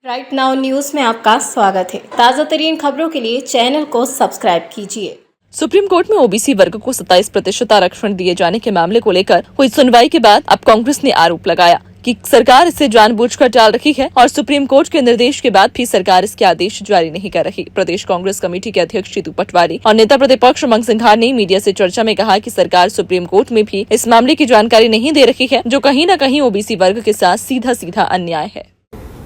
Right now news में आपका स्वागत है। ताजा तरीन खबरों के लिए चैनल को सब्सक्राइब कीजिए। सुप्रीम कोर्ट में ओबीसी वर्ग को 27% आरक्षण दिए जाने के मामले को लेकर हुई सुनवाई के बाद अब कांग्रेस ने आरोप लगाया कि सरकार इसे जानबूझकर टाल रही है और सुप्रीम कोर्ट के निर्देश के बाद भी सरकार इसके आदेश जारी नहीं कर रही। प्रदेश कांग्रेस कमेटी के अध्यक्ष जीतू पटवारी और नेता प्रतिपक्ष उमंग सिंघार ने मीडिया से चर्चा में कहा कि सरकार सुप्रीम कोर्ट में भी इस मामले की जानकारी नहीं दे रही है, जो कहीं न कहीं ओबीसी वर्ग के साथ सीधा सीधा अन्याय है।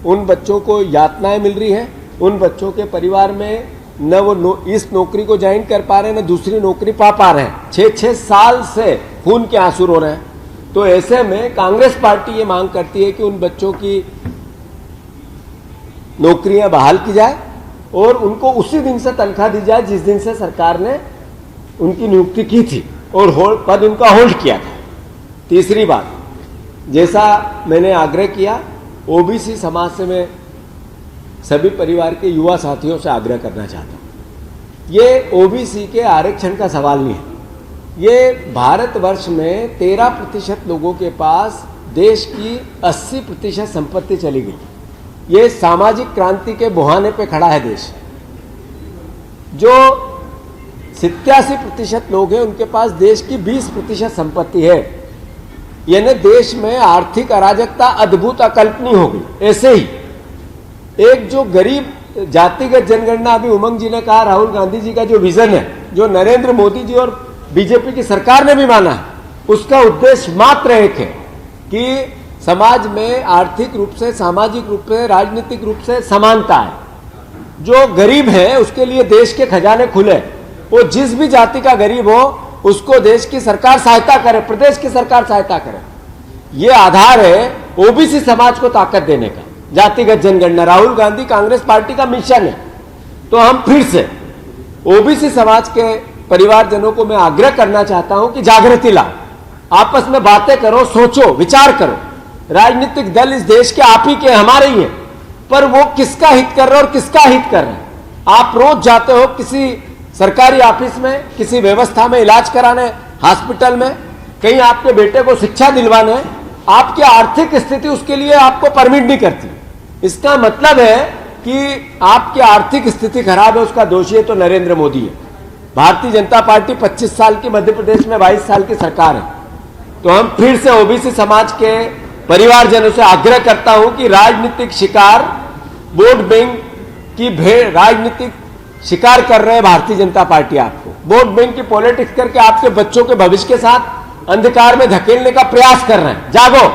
उन बच्चों को यातनाएं मिल रही है, उन बच्चों के परिवार में न वो इस नौकरी को ज्वाइन कर पा रहे हैं, न दूसरी नौकरी पा रहे हैं। 6-6 साल से खून के आंसू रो रहे हैं। तो ऐसे में कांग्रेस पार्टी ये मांग करती है कि उन बच्चों की नौकरियां बहाल की जाए और उनको उसी दिन से तनख्वाह दी जाए जिस दिन से सरकार ने उनकी नियुक्ति की थी और पद उनका होल्ड किया था। तीसरी बात, जैसा मैंने आग्रह किया, ओबीसी समाज से मैं सभी परिवार के युवा साथियों से आग्रह करना चाहता हूं। ये ओबीसी के आरक्षण का सवाल नहीं है। ये भारतवर्ष में 13% लोगों के पास देश की 80% संपत्ति चली गई। ये सामाजिक क्रांति के बुहाने पे खड़ा है देश। जो 87% लोग हैं उनके पास देश की 20% संपत्ति है। यानी देश में आर्थिक अराजकता अद्भुत अकल्पनीय हो गई। ऐसे ही एक जो गरीब जातिगत जनगणना, अभी उमंग जी ने कहा, राहुल गांधी जी का जो विजन है, जो नरेंद्र मोदी जी और बीजेपी की सरकार ने भी माना है, उसका उद्देश्य मात्र एक है कि समाज में आर्थिक रूप से, सामाजिक रूप से, राजनीतिक रूप से समानता है। जो गरीब है उसके लिए देश के खजाने खुले। वो जिस भी जाति का गरीब हो उसको देश की सरकार सहायता करे, प्रदेश की सरकार सहायता करे। ये आधार है ओबीसी समाज को ताकत देने का। जातिगत जनगणना राहुल गांधी कांग्रेस पार्टी का मिशन है। तो हम फिर से ओबीसी समाज के परिवारजनों को मैं आग्रह करना चाहता हूं कि जागृति लाओ, आपस में बातें करो, सोचो, विचार करो। राजनीतिक दल इस देश के आप ही के, हमारे ही हैं, पर वो किसका हित कर रहे हैं और किसका हित कर रहे हैं। आप रोज जाते हो किसी सरकारी ऑफिस में, किसी व्यवस्था में इलाज कराने, हॉस्पिटल में, कहीं आपके बेटे को शिक्षा दिलवाने, आपकी आर्थिक स्थिति उसके लिए आपको परमिट नहीं करती। इसका मतलब है कि आपकी आर्थिक स्थिति खराब है, उसका दोषी है तो नरेंद्र मोदी है। भारतीय जनता पार्टी 25 साल की, मध्य प्रदेश में 22 साल की सरकार है। तो हम फिर से ओबीसी समाज के परिवारजनों से आग्रह करता हूं कि राजनीतिक शिकार, वोट बैंक की राजनीतिक शिकार कर रहे हैं भारतीय जनता पार्टी। आपको वोट बैंक की पॉलिटिक्स करके आपके बच्चों के भविष्य के साथ अंधकार में धकेलने का प्रयास कर रहे हैं। जागो।